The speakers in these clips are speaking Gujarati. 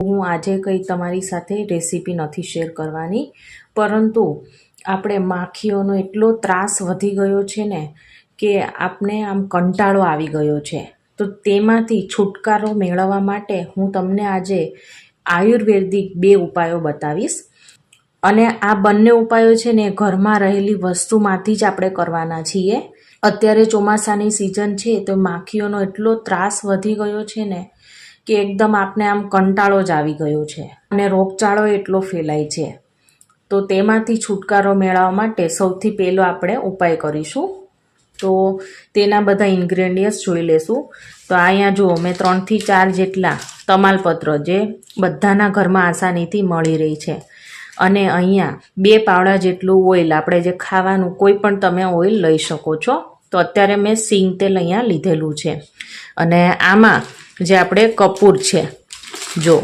હું આજે કંઈ તમારી સાથે રેસીપી નથી શેર કરવાની, પરંતુ આપણે માખીઓનો એટલો ત્રાસ વધી ગયો છે ને કે આપને આમ કંટાળો આવી ગયો છે. તો તેમાંથી છુટકારો મેળવવા માટે હું તમને આજે આયુર્વેદિક 2 ઉપાયો બતાવીશ. અને આ બંને ઉપાયો છે ને ઘરમાં રહેલી વસ્તુમાંથી જ આપણે કરવાના છીએ. અત્યારે ચોમાસાની સિઝન છે તો માખીઓનો એટલો ત્રાસ વધી ગયો છે ને કે એકદમ આપને આમ કંટાળો જ આવી ગયો છે અને રોગચાળો એટલો ફેલાય છે. તો તેમાંથી છુટકારો મેળવવા માટે સૌથી પહેલો આપણે ઉપાય કરીશું. તો તેના બધા ઇન્ગ્રેડિયન્ટ્સ જોઈ લેશું. તો અહીંયા જુઓ, મેં 3 થી 4 જેટલા તમાલપત્ર જે બધાના ઘરમાં આસાનીથી મળી રહી છે. અને અહીંયા 2 પાવડા જેટલું ઓઇલ, આપણે જે ખાવાનું કોઈ પણ તમે ઓઇલ લઈ શકો છો. તો અત્યારે મેં સિંગ તેલ અહીંયા લીધેલું છે. અને આમાં જે આપણે કપૂર છે, જો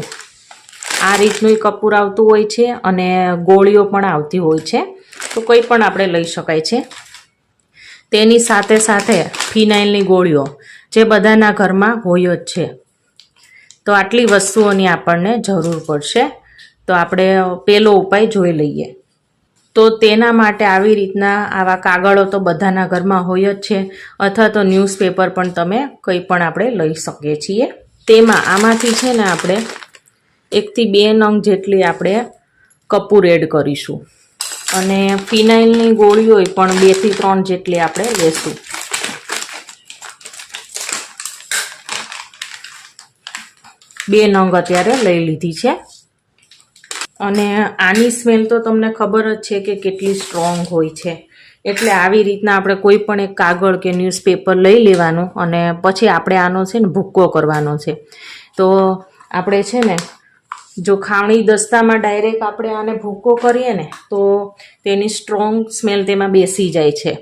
આ રીતનું કપૂર આવતું હોય છે અને ગોળીઓ પણ આવતી હોય છે. તો કંઈ પણ આપણે લઈ શકાય છે. તેની સાથે સાથે ફિનાઇલની ગોળીઓ જે બધાના ઘરમાં હોય જ છે. તો આટલી વસ્તુઓની આપણને જરૂર પડશે. તો આપણે પહેલો ઉપાય જોઈ લઈએ. તો તેના માટે આવી રીતના આવા કાગળો તો બધાના ઘરમાં હોય જ છે, અથવા તો ન્યૂઝપેપર પણ તમે કંઈ પણ આપણે લઈ શકીએ છીએ. તેમાં આમાંથી છે ને આપણે 1 થી 2 નંગ જેટલી આપણે કપૂર એડ કરીશું. અને ફિનાઇલની ગોળીઓ પણ 2 થી 3 જેટલી આપણે લેશું. બે નંગ અત્યારે લઈ લીધી છે. અને આની સ્મેલ તો તમને ખબર જ છે કે કેટલી સ્ટ્રોંગ હોય છે. એટલે આવી રીતના આપણે કોઈ પણ એક કાગળ કે ન્યૂઝપેપર લઈ લેવાનું અને પછી આપણે આનો છે ને ભૂક્કો કરવાનો છે. તો આપણે છે ને જો ખાવણી દસ્તામાં ડાયરેક્ટ આપણે આને ભૂક્કો કરીએ ને તો તેની સ્ટ્રોંગ સ્મેલ તેમાં બેસી જાય છે.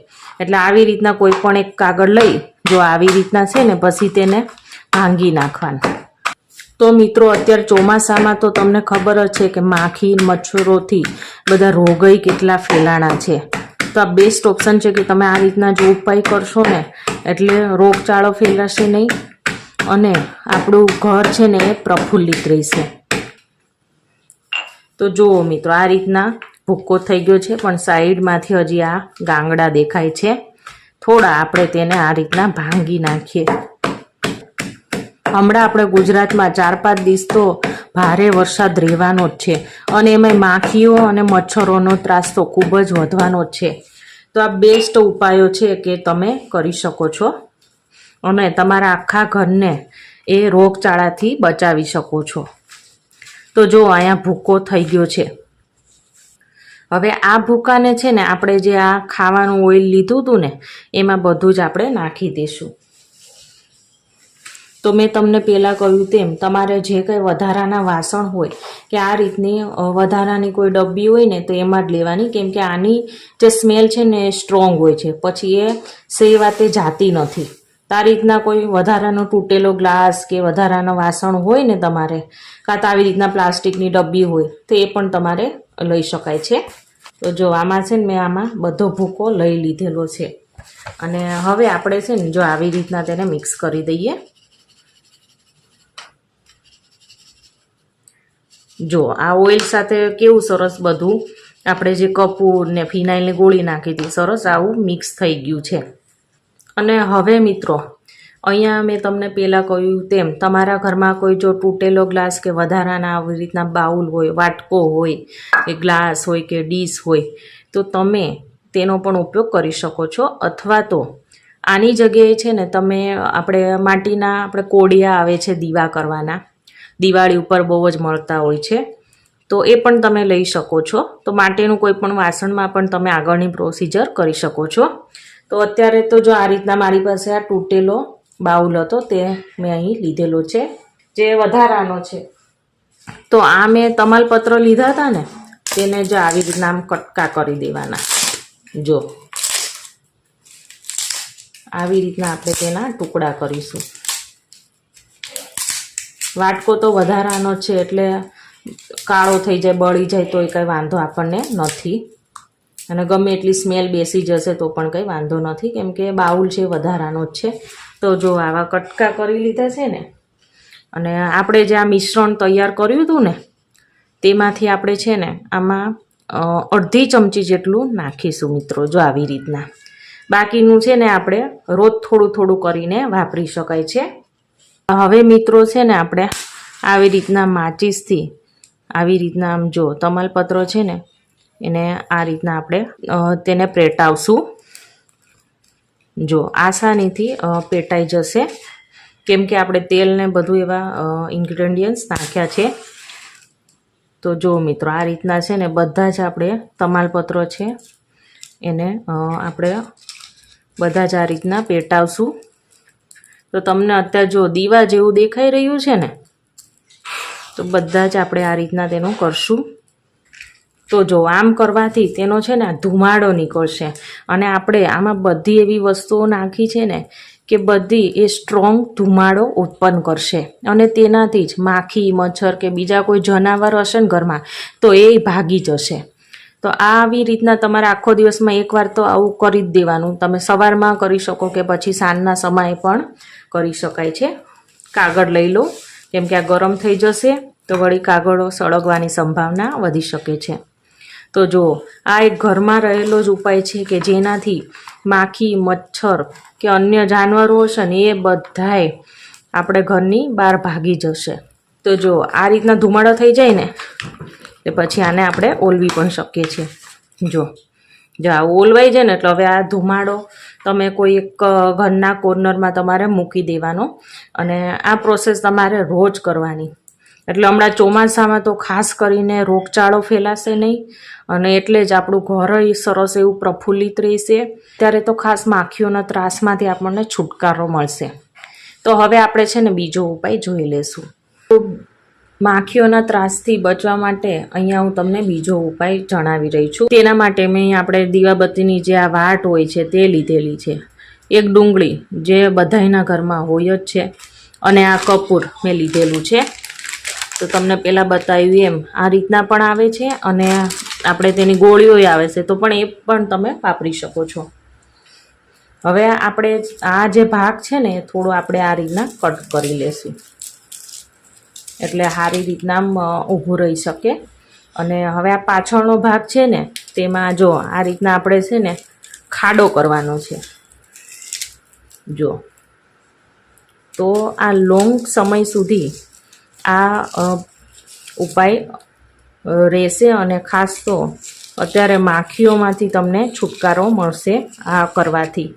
એટલે આવી રીતના કોઈ પણ એક કાગળ લઈ, જો આવી રીતના છે ને પછી તેને ભાંગી નાખવાનું. તો મિત્રો, અત્યારે ચોમાસામાં તો તમને ખબર જ છે કે માખી મચ્છરોથી બધા રોગઈ કેટલા ફેલાણા છે. તો આ બેસ્ટ ઓપ્શન છે કે તમે આ રીતના જો ઉપાય કરશો ને એટલે રોગચાળો ફેલાશે નહીં અને આપણું ઘર છે ને એ પ્રફુલ્લિત રહેશે. તો જુઓ મિત્રો, આ રીતના ભૂક્કો થઈ ગયો છે, પણ સાઈડમાંથી હજી આ ગાંગડા દેખાય છે. થોડા આપણે તેને આ રીતના ભાંગી નાખીએ. હમણાં આપણે ગુજરાતમાં 4-5 દિવસ તો ભારે વરસાદ રહેવાનો જ છે અને એમાં માખીઓ અને મચ્છરોનો ત્રાસ તો ખૂબ જ વધવાનો જ છે. તો આ બેસ્ટ ઉપાયો છે કે તમે કરી શકો છો અને તમારા આખા ઘરને એ રોગચાળાથી બચાવી શકો છો. તો જો અહીંયા ભૂક્કો થઈ ગયો છે. હવે આ ભૂક્કાને છે ને આપણે જે આ ખાવાનું ઓઇલ લીધું હતું ને એમાં બધું જ આપણે નાખી દઈશું. તો મેં તમને પહેલાં કહ્યું તેમ તમારે જે કંઈ વધારાના વાસણ હોય કે આ રીતની વધારાની કોઈ ડબ્બી હોય ને તો એમાં જ લેવાની, કેમ કે આની જે સ્મેલ છે ને એ સ્ટ્રોંગ હોય છે, પછી એ સે વાતે જાતી નથી. તો આ રીતના કોઈ વધારાનો તૂટેલો ગ્લાસ કે વધારાના વાસણ હોય ને તમારે, કાં તો આવી રીતના પ્લાસ્ટિકની ડબ્બી હોય તો એ પણ તમારે લઈ શકાય છે. તો જો આમાં છે ને મેં આમાં બધો ભૂકો લઈ લીધેલો છે. અને હવે આપણે છે ને જો આવી રીતના તેને મિક્સ કરી દઈએ. જો આ ઓઇલ સાથે કેવું સરસ બધું આપણે જે કપૂર ને ફિનાઇલની ગોળી નાખી હતી, સરસ આવું મિક્સ થઈ ગયું છે. અને હવે મિત્રો, અહીંયા મેં તમને પહેલાં કહ્યું તેમ તમારા ઘરમાં કોઈ જો તૂટેલો ગ્લાસ કે વધારાના આવી રીતના બાઉલ હોય, વાટકો હોય કે ગ્લાસ હોય કે ડીશ હોય તો તમે તેનો પણ ઉપયોગ કરી શકો છો. અથવા તો આની જગ્યાએ છે ને તમે આપણે માટીના આપણે કોડિયા આવે છે દીવા કરવાના, દિવાળી ઉપર બહુ જ મળતા હોય છે, તો એ પણ તમે લઈ શકો છો. તો માટેનું કોઈ પણ વાસણમાં પણ તમે આગળની પ્રોસિજર કરી શકો છો. તો અત્યારે તો જો આ રીતના મારી પાસે આ તૂટેલો બાઉલ હતો તે મેં અહીં લીધેલો છે, જે વધારાનો છે. તો આ મેં તમાલપત્ર લીધા હતા ને તેને જો આવી રીતના આમ કટકા કરી દેવાના. જો આવી રીતના આપણે તેના ટુકડા કરીશું. વાટકો તો વધારાનો છે એટલે કાળો થઈ જાય, બળી જાય તો એ કંઈ વાંધો આપણને નથી. અને ગમે એટલી સ્મેલ બેસી જશે તો પણ કંઈ વાંધો નથી, કેમ કે બાઉલ છે વધારાનો જ છે. તો જો આવા કટકા કરી લીધા છે ને અને આપણે જે આ મિશ્રણ તૈયાર કર્યું હતું ને તેમાંથી આપણે છે ને આમાં અડધી ચમચી જેટલું નાખીશું મિત્રો, જો આવી રીતના. બાકીનું છે ને આપણે રોજ થોડું થોડું કરીને વાપરી શકાય છે. હવે મિત્રો છે ને આપણે આવી રીતના માચીસથી આવી રીતના આમ જો તમાલપત્ર છે ને એને આ રીતના આપણે તેને પેટાવશું. જો આસાનીથી પેટાઈ જશે, કેમ કે આપણે તેલ ને બધું એવા ઇન્ગ્રેડિયન્ટ્સ નાખ્યા છે. તો જો મિત્રો આ રીતના છે ને બધા જ આપણે તમાલપત્ર છે એને આપણે બધા જ આ રીતના પેટાવશું. તો તમને અત્યારે જો દીવા જેવું દેખાઈ રહ્યું છે ને, તો બધા જ આપણે આ રીતના તેનું કરશું. તો જો આમ કરવાથી તેનો છે ને ધુમાડો નીકળશે, અને આપણે આમાં બધી એવી વસ્તુઓ નાખી છે ને કે બધી એ સ્ટ્રોંગ ધુમાડો ઉત્પન્ન કરશે, અને તેનાથી જ માખી મચ્છર કે બીજા કોઈ જનાવર હશે ને ઘરમાં તો એ ભાગી જશે. તો આવી રીતના તમારે આખો દિવસમાં એકવાર તો આવું કરી જ દેવાનું. તમે સવારમાં કરી શકો કે પછી સાંજના સમયે પણ કરી શકાય છે. કાગળ લઈ લો, કેમ કે આ ગરમ થઈ જશે તો વળી કાગળો સળગવાની સંભાવના વધી શકે છે. તો જો આ એક ઘરમાં રહેલો જ ઉપાય છે કે જેનાથી માખી મચ્છર કે અન્ય જાનવરો હશે ને એ બધાય આપણે ઘરની બહાર ભાગી જશે. તો જો આ રીતના ધુમાડો થઈ જાય ને તો પછી આને આપણે ઓલવી પણ શકીએ છીએ. જો આ ઓલવાઈ જાય ને એટલે હવે આ ધુમાડો તમે કોઈ એક ઘરના કોર્નરમાં તમારે મૂકી દેવાનો, અને આ પ્રોસેસ તમારે રોજ કરવાની. એટલે હમણાં ચોમાસામાં તો ખાસ કરીને રોગચાળો ફેલાશે નહીં, અને એટલે જ આપણું ઘર સરસ એવું પ્રફુલ્લિત રહેશે. ત્યારે તો ખાસ માખીઓના ત્રાસમાંથી આપણને છુટકારો મળશે. તો હવે આપણે છે ને બીજો ઉપાય જોઈ લેશું. તો માખીઓના ત્રાસથી બચવા માટે અહીંયા હું તમને બીજો ઉપાય જણાવી રહી છું. તેના માટે મેં આપણે દીવાબત્તીની જે આ વાટ હોય છે તે લીધેલી છે, એક ડુંગળી જે બધાયના ઘરમાં હોય જ છે, અને આ કપૂર મેં લીધેલું છે. તો તમને પહેલાં બતાવ્યું એમ આ રીતના પણ આવે છે, અને આપણે તેની ગોળીઓ આવે છે, તો પણ એ પણ તમે વાપરી શકો છો. હવે આપણે આ જે ભાગ છે ને થોડો આપણે આ રીતના કટ કરી લેશું, એટલે સારી રીતના ઊભું રહી શકે. અને હવે આ પાછળનો ભાગ છે ને તેમાં જો આ રીતના આપણે છે ને ખાડો કરવાનો છે. જો તો આ લોંગ સમય સુધી આ ઉપાય રહેશે, અને ખાસ તો અત્યારે માખીઓમાંથી તમને છુટકારો મળશે આ કરવાથી.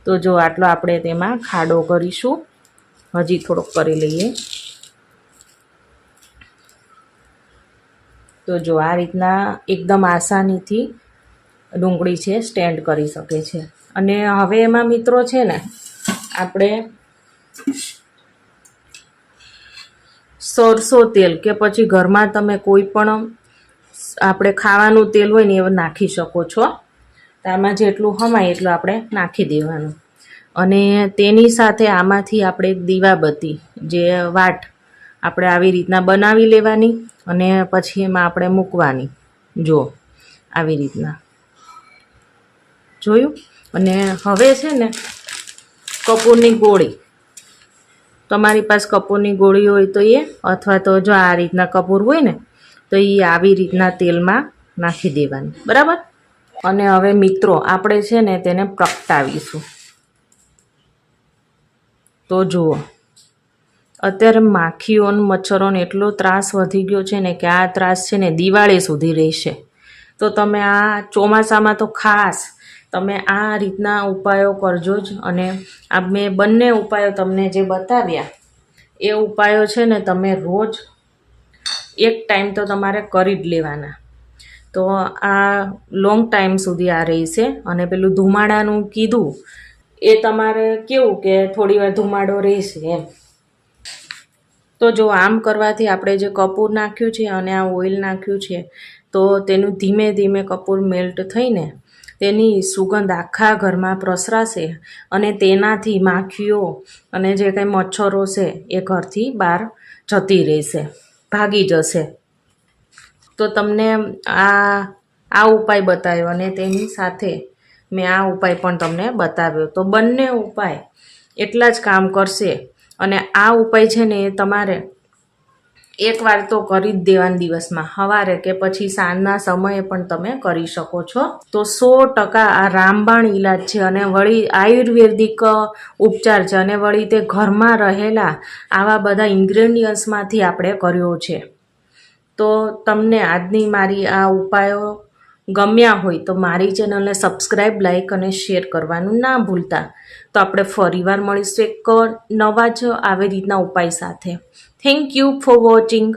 તો જો આટલો આપણે તેમાં ખાડો કરીશું, હજી થોડોક કરી લઈએ. તો જો આ રીતના એકદમ આસાનીથી ડુંગળી છે સ્ટેન્ડ કરી શકે છે. અને હવે એમાં મિત્રો છે ને આપણે સરસો તેલ કે પછી ઘરમાં તમે કોઈ પણ આપણે ખાવાનું તેલ હોય ને એ નાખી શકો છો. તો આમાં જેટલું હમાય એટલું આપણે નાખી દેવાનું, અને તેની સાથે આમાંથી આપણે દીવાબત્તી જે વાટ આપણે આવી રીતના બનાવી લેવાની, અને પછી એમાં આપણે મૂકવાની. જો આવી રીતના જોયું. અને હવે છે ને કપૂરની ગોળી, તમારી પાસે કપૂરની ગોળી હોય તો એ, અથવા તો જો આ રીતના કપૂર હોય ને તો એ આવી રીતના તેલમાં નાખી દેવાની, બરાબર. અને હવે મિત્રો આપણે છે ને તેને પ્રગટાવીશું. તો જુઓ અત્યારે માખીઓને મચ્છરોને એટલો ત્રાસ વધી ગયો છે ને કે આ ત્રાસ છે ને દિવાળી સુધી રહેશે. તો તમે આ ચોમાસામાં તો ખાસ તમે આ રીતના ઉપાયો કરજો જ. અને આ મેં બંને ઉપાયો તમને જે બતાવ્યા એ ઉપાયો છે ને તમે રોજ એક ટાઈમ તો તમારે કરી જ લેવાના. તો આ લોંગ ટાઈમ સુધી આ રહેશે. અને પેલું ધુમાડાનું કીધું એ તમારે કેવું કે થોડી વાર ધુમાડો રહેશે એમ. તો જો આમ કરવાથી આપણે જે કપૂર નાખ્યું છે અને આ ઓઇલ નાખ્યું છે, તો તેનું ધીમે ધીમે કપૂર મેલ્ટ થઈને તેની સુગંધ આખા ઘરમાં પ્રસરાશે, અને તેનાથી માખીઓ અને જે કંઈ મચ્છરો છે એ ઘરથી બહાર જતી રહેશે, ભાગી જશે. તો તમને આ ઉપાય બતાવ્યો, અને તેની સાથે મેં આ ઉપાય પણ તમને બતાવ્યો. તો બંને ઉપાય એટલા જ કામ કરશે અને આ ઉપાય છે ને એ તમારે એકવાર તો કરી જ દેવાના દિવસમાં, સવારે કે પછી સાંજના સમયે પણ તમે કરી શકો છો. તો 100% આ રામબાણ ઈલાજ છે અને વળી આયુર્વેદિક ઉપચાર છે અને વળી તે ઘરમાં રહેલા આવા બધા ઇન્ગ્રેડિયન્ટ્સમાંથી આપણે કર્યો છે. તો તમને આજની મારી આ ઉપાયો ગમ્યા હોય તો મારી ચેનલને સબસ્ક્રાઈબ, લાઈક અને શેર કરવાનું ના ભૂલતા. તો આપણે ફરીવાર મળીશું એક નવા જ આવી રીતના ઉપાય સાથે. Thank you for watching.